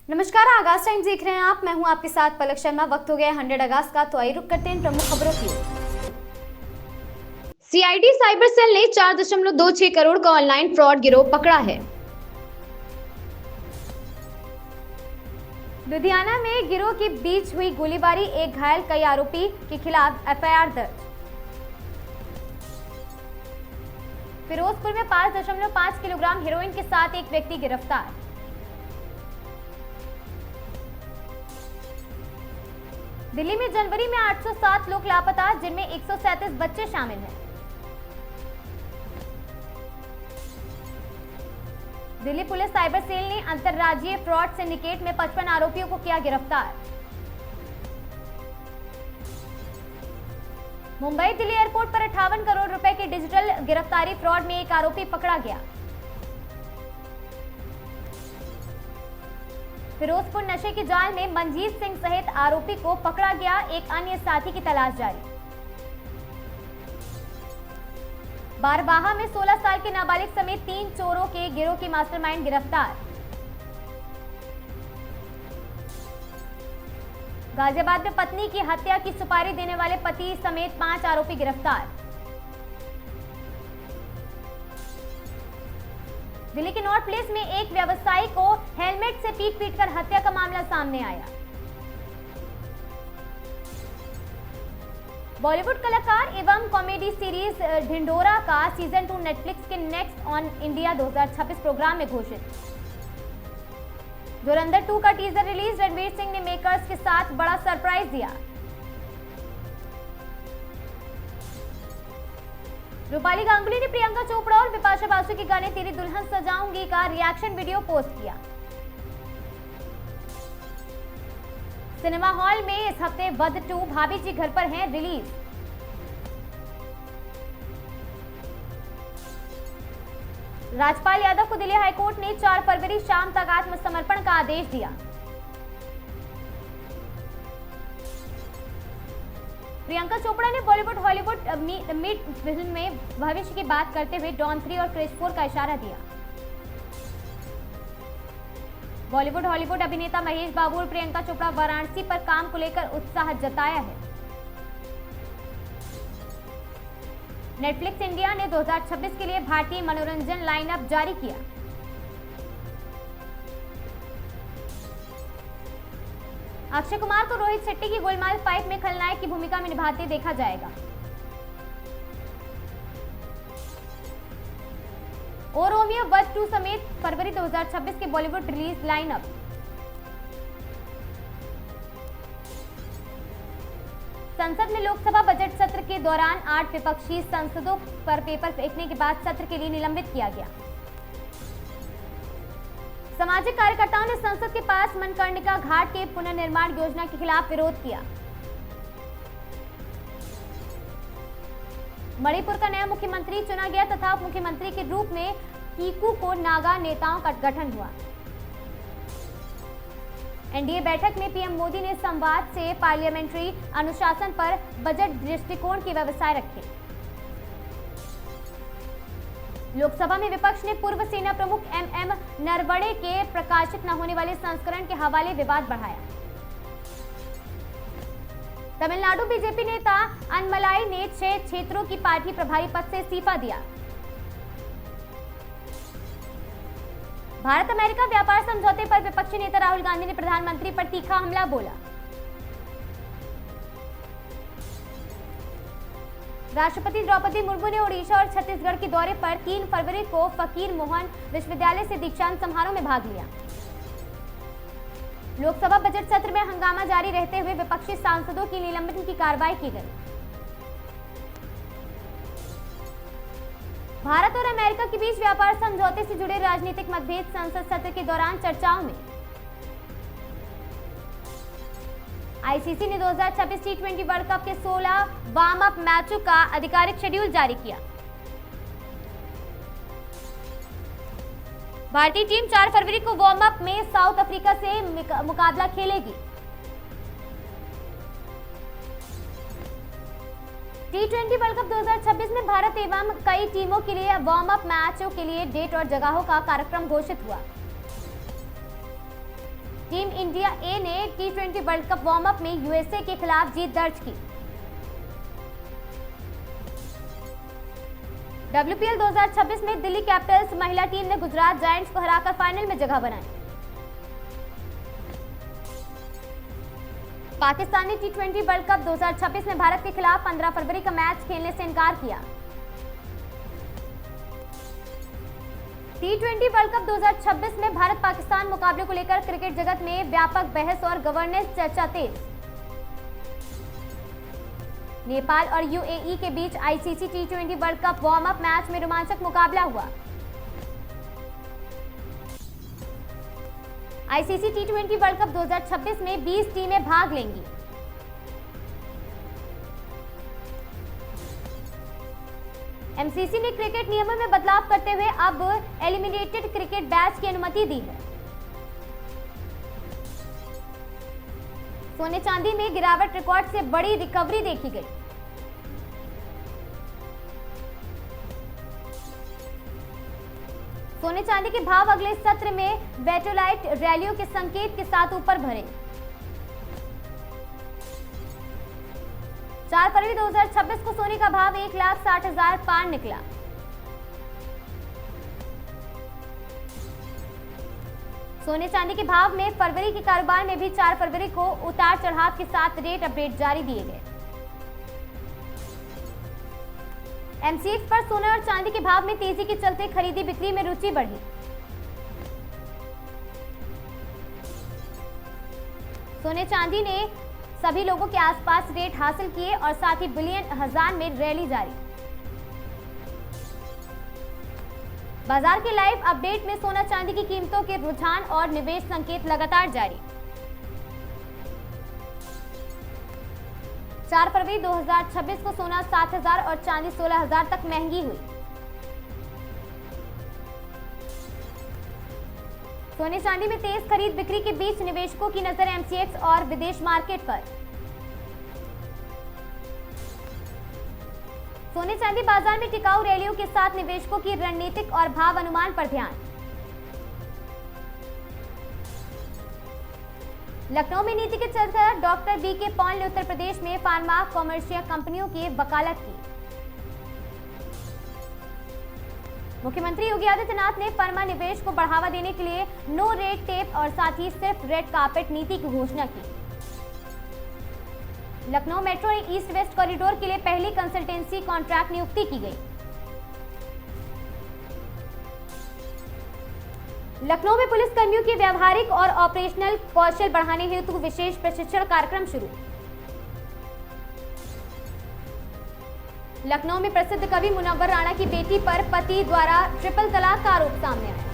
नमस्कार, आगाज टाइम्स देख रहे हैं आप। मैं हूं आपके साथ पलक शर्मा। वक्त हो गया 100 अगस्त का, तो आइए रुक करते हैं प्रमुख खबरों की ओर। सीआईडी साइबर सेल ने 4.26 करोड़ का ऑनलाइन फ्रॉड गिरोह पकड़ा है। लुधियाना में गिरोह के बीच हुई गोलीबारी, एक घायल, कई आरोपी के खिलाफ एफआईआर दर्ज। फिरोजपुर में 5.5 किलोग्राम हेरोइन के साथ एक व्यक्ति गिरफ्तार। दिल्ली में जनवरी में 807 लोग लापता, जिनमें 137 बच्चे शामिल हैं। दिल्ली पुलिस साइबर सेल ने अंतर्राज्यीय फ्रॉड सिंडिकेट में 55 आरोपियों को किया गिरफ्तार। मुंबई दिल्ली एयरपोर्ट पर 58 करोड़ रुपए के डिजिटल गिरफ्तारी फ्रॉड में एक आरोपी पकड़ा गया। फिरोजपुर नशे के जाल में मनजीत सिंह सहित आरोपी को पकड़ा गया, एक अन्य साथी की तलाश जारी। बारबाहा में 16 साल के नाबालिग समेत 3 चोरों के गिरोह की मास्टरमाइंड गिरफ्तार। गाजियाबाद में पत्नी की हत्या की सुपारी देने वाले पति समेत 5 आरोपी गिरफ्तार। दिल्ली के नॉर्थ प्लेस में एक व्यवसायी को हेलमेट से पीट कर हत्या का मामला सामने आया। बॉलीवुड कलाकार एवं कॉमेडी सीरीज ढिंढोरा का सीजन 2 नेटफ्लिक्स के नेक्स्ट ऑन इंडिया 2026 प्रोग्राम में घोषित। धुरंधर 2 का टीजर रिलीज, रणवीर सिंह ने मेकर्स के साथ बड़ा सरप्राइज दिया। रूपाली गांगुली ने प्रियंका चोपड़ा और बिपाशा बासु के गाने तेरी दुल्हन सजाऊंगी का रिएक्शन वीडियो पोस्ट किया। सिनेमा हॉल में इस हफ्ते वध 2 भाभी जी घर पर हैं रिलीज। राजपाल यादव को दिल्ली हाईकोर्ट ने 4 फरवरी शाम तक आत्मसमर्पण का आदेश दिया। प्रियंका चोपड़ा ने बॉलीवुड हॉलीवुड मिड फिल्म में भविष्य की बात करते हुए डॉन 3 और क्रिश 4 का इशारा दिया। बॉलीवुड हॉलीवुड अभिनेता महेश बाबू और प्रियंका चोपड़ा वाराणसी पर काम को लेकर उत्साह जताया है। नेटफ्लिक्स इंडिया ने 2026 के लिए भारतीय मनोरंजन लाइनअप जारी किया। अक्षय कुमार को रोहित शेट्टी की गोलमाल 5 में खलनायक की भूमिका में निभाते देखा जाएगा। और रोमियो वध 2 समेत फरवरी 2026 के बॉलीवुड रिलीज लाइनअप। संसद में लोकसभा बजट सत्र के दौरान 8 विपक्षी सांसदों पर पेपर फेंकने के बाद सत्र के लिए निलंबित किया गया। सामाजिक कार्यकर्ताओं ने संसद के पास मनकर्णिका घाट के पुनर्निर्माण योजना के खिलाफ विरोध किया। मणिपुर का नया मुख्यमंत्री चुना गया तथा उप मुख्यमंत्री के रूप में कीकू को नागा नेताओं का गठन हुआ। एनडीए बैठक में पीएम मोदी ने संवाद से पार्लियामेंट्री अनुशासन पर बजट दृष्टिकोण के व्यवसाय रखे। लोकसभा में विपक्ष ने पूर्व सेना प्रमुख एमएम नरवणे के प्रकाशित न होने वाले संस्करण के हवाले विवाद बढ़ाया। तमिलनाडु बीजेपी नेता अनमलाई ने 6 क्षेत्रों की पार्टी प्रभारी पद से इस्तीफा दिया। भारत अमेरिका व्यापार समझौते पर विपक्षी नेता राहुल गांधी ने प्रधानमंत्री पर तीखा हमला बोला। राष्ट्रपति द्रौपदी मुर्मू ने ओडिशा और छत्तीसगढ़ के दौरे पर 3 फरवरी को फकीर मोहन विश्वविद्यालय से दीक्षांत समारोह में भाग लिया। लोकसभा बजट सत्र में हंगामा जारी रहते हुए विपक्षी सांसदों की निलंबन की कार्रवाई की गई। भारत और अमेरिका के बीच व्यापार समझौते से जुड़े राजनीतिक मतभेद संसद सत्र के दौरान चर्चाओं में। आईसीसी ने 2026 T20 वर्ल्ड कप के 16 वार्म अप मैचों का आधिकारिक शेड्यूल जारी किया। भारतीय टीम 4 फरवरी को वार्म अप में साउथ अफ्रीका से मुकाबला खेलेगी। T20 वर्ल्ड कप 2026 में भारत एवं कई टीमों के लिए वार्म अप मैचों के लिए डेट और जगहों का कार्यक्रम घोषित हुआ। टीम इंडिया ए ने T20 world cup warm up में यूएसए के खिलाफ जीत दर्ज की। WPL 2026 में दिल्ली कैपिटल्स महिला टीम ने गुजरात जायंट्स को हराकर फाइनल में जगह बनाई। पाकिस्तान ने T20 वर्ल्ड कप 2026 में भारत के खिलाफ 15 फरवरी का मैच खेलने से इनकार किया। T20 वर्ल्ड कप 2026 में भारत पाकिस्तान मुकाबले को लेकर क्रिकेट जगत में व्यापक बहस और गवर्नेंस चर्चा तेज। नेपाल और यूएई के बीच ICC T20 world cup warm up match में रोमांचक मुकाबला हुआ। आईसीसी T20 वर्ल्ड कप 2026 में 20 टीमें भाग लेंगी। एमसीसी ने क्रिकेट नियमों में बदलाव करते हुए अब एलिमिनेटेड क्रिकेट बैच की अनुमति दी है। सोने चांदी में गिरावट, रिकॉर्ड से बड़ी रिकवरी देखी गई। सोने चांदी के भाव अगले सत्र में बेटोलाइट रैलियों के संकेत के साथ ऊपर भरे। 4 फरवरी 2026 को सोने का भाव 1,60,000 पार निकला। सोने चांदी के भाव में फरवरी के कारोबार में भी 4 फरवरी को उतार चढ़ाव के साथ रेट अपडेट जारी दिए गए। एमसीएक्स पर सोने और चांदी के भाव में तेजी के चलते खरीदी बिक्री में रुचि बढ़ी। सोने चांदी ने सभी लोगों के आसपास रेट हासिल किए और साथ ही बिलियन हजार में रैली जारी। बाजार के लाइव अपडेट में सोना चांदी की कीमतों के रुझान और निवेश संकेत लगातार जारी। 4 फरवरी 2026 को सोना 7,000 और चांदी 16,000 तक महंगी हुई। सोने चांदी में तेज खरीद बिक्री के बीच निवेशकों की नजर एमसीएक्स और विदेश मार्केट पर। सोने चांदी बाजार में टिकाऊ रैलियों के साथ निवेशकों की रणनीतिक और भाव अनुमान पर ध्यान। लखनऊ में नीति के चलते डॉक्टर बीके पॉल ने उत्तर प्रदेश में फार्मा कॉमर्शियल कंपनियों की वकालत की। मुख्यमंत्री योगी आदित्यनाथ ने फार्मा निवेश को बढ़ावा देने के लिए नो रेड टेप और साथ ही सिर्फ रेड कार्पेट नीति की घोषणा की। Lucknow metro east west corridor के लिए पहली कंसल्टेंसी कॉन्ट्रैक्ट नियुक्ति की गई। लखनऊ में पुलिस कर्मियों के व्यावहारिक और ऑपरेशनल कौशल बढ़ाने हेतु विशेष प्रशिक्षण कार्यक्रम शुरू। लखनऊ में प्रसिद्ध कवि मुनव्वर राणा की बेटी पर पति द्वारा ट्रिपल तलाक का आरोप सामने आया।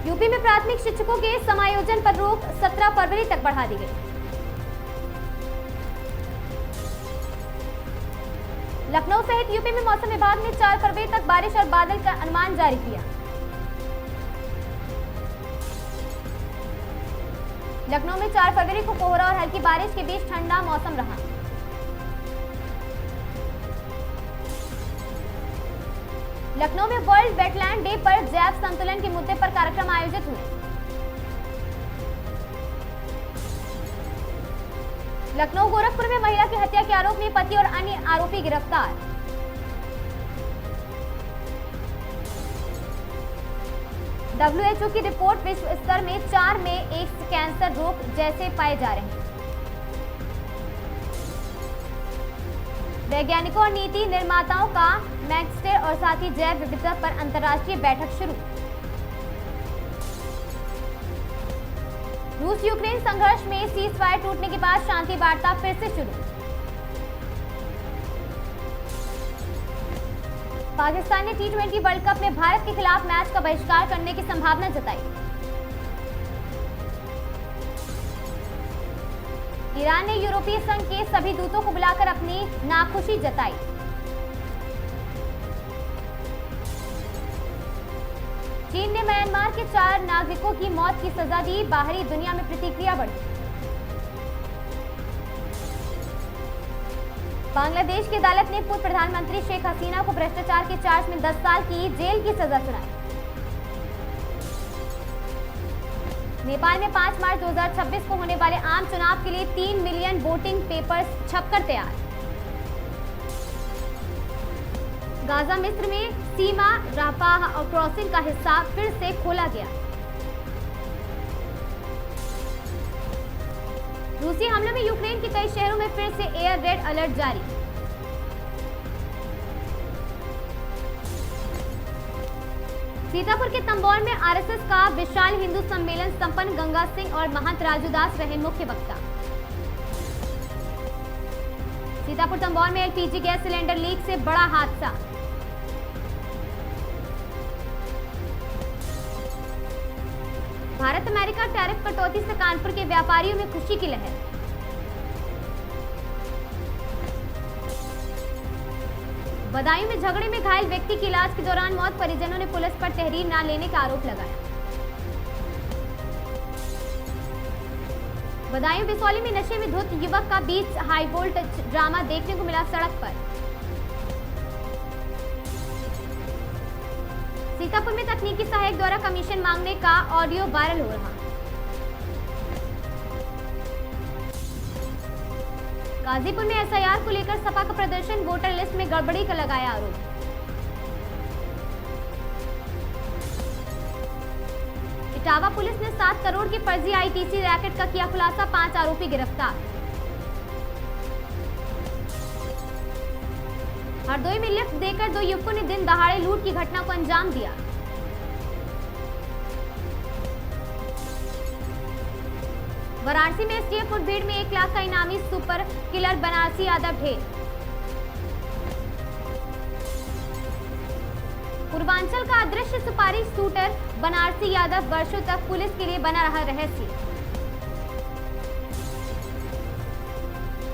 यूपी में प्राथमिक शिक्षकों के समायोजन पर रोक 17 फरवरी तक बढ़ा दी गई। लखनऊ सहित यूपी में मौसम विभाग ने 4 फरवरी तक बारिश और बादल का अनुमान जारी किया। लखनऊ में 4 फरवरी को कोहरा और हल्की बारिश के बीच ठंडा मौसम रहा। लखनऊ में वर्ल्ड वेटलैंड डे पर जैव संतुलन के मुद्दे पर कार्यक्रम आयोजित हुए। लखनऊ गोरखपुर में महिला की हत्या के आरोप में पति और अन्य आरोपी गिरफ्तार। WHO की रिपोर्ट विश्व स्तर में 4 में एक कैंसर रोग जैसे पाए जा रहे हैं। वैज्ञानिकों और नीति निर्माताओं का मैक्सटेर और साथ ही जैव विविधता पर अंतर्राष्ट्रीय बैठक शुरू। रूस यूक्रेन संघर्ष में सीज फायर टूटने के बाद शांति वार्ता फिर से शुरू। पाकिस्तान ने T20 वर्ल्ड कप में भारत के खिलाफ मैच का बहिष्कार करने की संभावना जताई। ईरान ने यूरोपीय संघ के सभी दूतों को बुलाकर अपनी नाखुशी जताई। चीन ने म्यांमार के 4 नागरिकों की मौत की सजा दी। बाहरी दुनिया में प्रतिक्रिया बढ़ी। बांग्लादेश की अदालत ने पूर्व प्रधानमंत्री शेख हसीना को भ्रष्टाचार के चार्ज में 10 साल की जेल की सजा सुनाई। नेपाल में 5 मार्च 2026 को होने वाले आम चुनाव के लिए 3 मिलियन वोटिंग पेपर्स छपकर तैयार। गाजा मिस्र में सीमा राफाह क्रॉसिंग का हिस्सा फिर से खोला गया। रूसी हमले में यूक्रेन के कई शहरों में फिर से एयर रेड अलर्ट जारी। सीतापुर के तंबौर में आरएसएस का विशाल हिंदू सम्मेलन संपन्न। गंगा सिंह और महंत राजूदास रहे मुख्य वक्ता। सीतापुर तंबौर में एलपीजी गैस सिलेंडर लीक से बड़ा हादसा। भारत अमेरिका टैरिफ कटौती से कानपुर के व्यापारियों में खुशी की लहर। बदायूं में झगड़े में घायल व्यक्ति की इलाज के दौरान मौत। परिजनों ने पुलिस पर तहरीर न लेने का आरोप लगाया। बदायूं बिसौली में नशे में धुत युवक का बीच हाई वोल्टेज ड्रामा देखने को मिला सड़क पर। सीतापुर में तकनीकी सहायक द्वारा कमीशन मांगने का ऑडियो वायरल हो रहा। गाजीपुर में एसआईआर को लेकर सपा का प्रदर्शन। वोटर लिस्ट में गड़बड़ी का लगाया आरोप। इटावा पुलिस ने 7 करोड़ के फर्जी आईटीसी रैकेट का किया खुलासा। 5 आरोपी गिरफ्तार। हरदोई में लिफ्ट देकर 2 युवकों ने दिन दहाड़े लूट की घटना को अंजाम दिया। वाराणसी में एसटीएफ मुठभेड़ में 1 लाख का इनामी सुपर किलर बनारसी यादव ढेर। पूर्वांचल का अदृश्य सुपारी शूटर बनारसी यादव वर्षों तक पुलिस के लिए बना रहा रहस्य।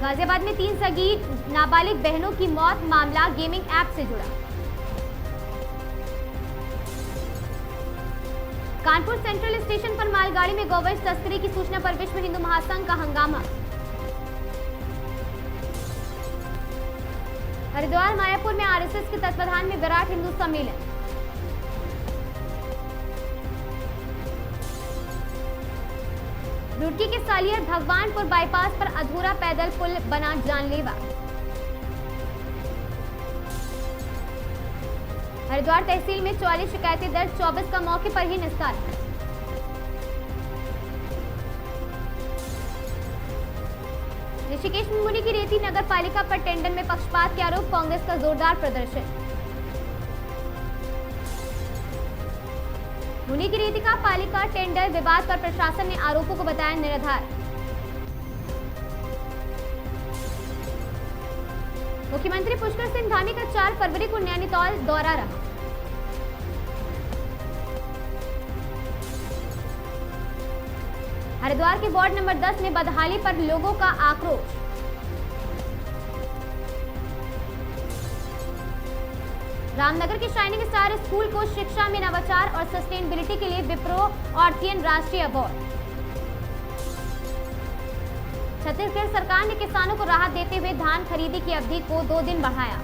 गाजियाबाद में 3 सगी नाबालिग बहनों की मौत। मामला गेमिंग ऐप से जुड़ा। कानपुर सेंट्रल स्टेशन पर मालगाड़ी में गौवंश तस्करी की सूचना पर विश्व हिंदू महासंघ का हंगामा। हरिद्वार मायापुर में आरएसएस के तत्वाधान में विराट हिंदू सम्मेलन। रुड़की के सालियर भगवानपुर बाईपास पर अधूरा पैदल पुल बना जानलेवा। हरिद्वार तहसील में 44 शिकायतें दर्ज। 24 का मौके पर ही निस्तारण। ऋषिकेश में मुनि की रेती नगर पालिका पर टेंडर में पक्षपात के आरोप। कांग्रेस का जोरदार प्रदर्शन। मुनि की रेती का पालिका टेंडर विवाद पर प्रशासन ने आरोपों को बताया निराधार। मुख्यमंत्री पुष्कर सिंह धामी का 4 फरवरी को नैनीताल दौरा रहा। हरिद्वार के वार्ड नंबर 10 में बदहाली पर लोगों का आक्रोश। रामनगर के शाइनिंग स्टार स्कूल को शिक्षा में नवाचार और सस्टेनेबिलिटी के लिए विप्रो ऑर्थियन राष्ट्रीय अवार्ड। छत्तीसगढ़ सरकार ने किसानों को राहत देते हुए धान खरीदी की अवधि को 2 दिन बढ़ाया।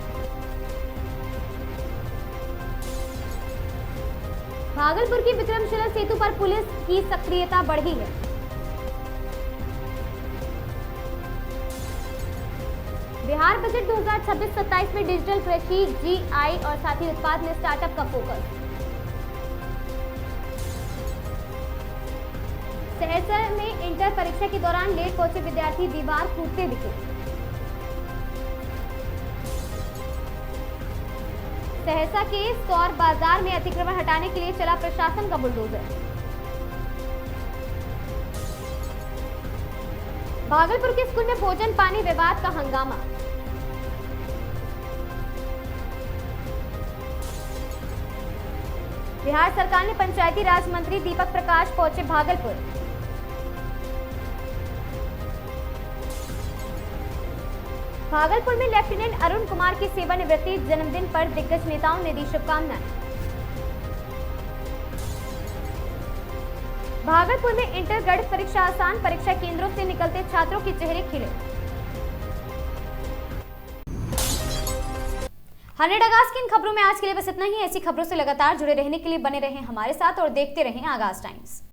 भागलपुर की विक्रमशिला सेतु पर पुलिस की सक्रियता बढ़ी है। बिहार बजट 2026-27 में डिजिटल कृषि, जीआई और साथी उत्पाद में स्टार्टअप का फोकस। सहरसा में इंटर परीक्षा के दौरान लेट पहुंचे विद्यार्थी दीवार कूदते दिखे। सहरसा के सौर बाजार में अतिक्रमण हटाने के लिए चला प्रशासन का बुलडोजर। भागलपुर के स्कूल में भोजन पानी विवाद का हंगामा। बिहार सरकार ने पंचायती राज मंत्री दीपक प्रकाश पहुंचे भागलपुर। भागलपुर में लेफ्टिनेंट अरुण कुमार की सेवानिवृत्ति जन्मदिन पर दिग्गज नेताओं ने दी शुभकामनाएं। भागलपुर में इंटर गणित परीक्षा आसान, परीक्षा केंद्रों से निकलते छात्रों के चेहरे खिले। 100 अगस्त की इन खबरों में आज के लिए बस इतना ही। ऐसी खबरों से लगातार जुड़े रहने के लिए बने रहें हमारे साथ और देखते रहें आगाज टाइम्स।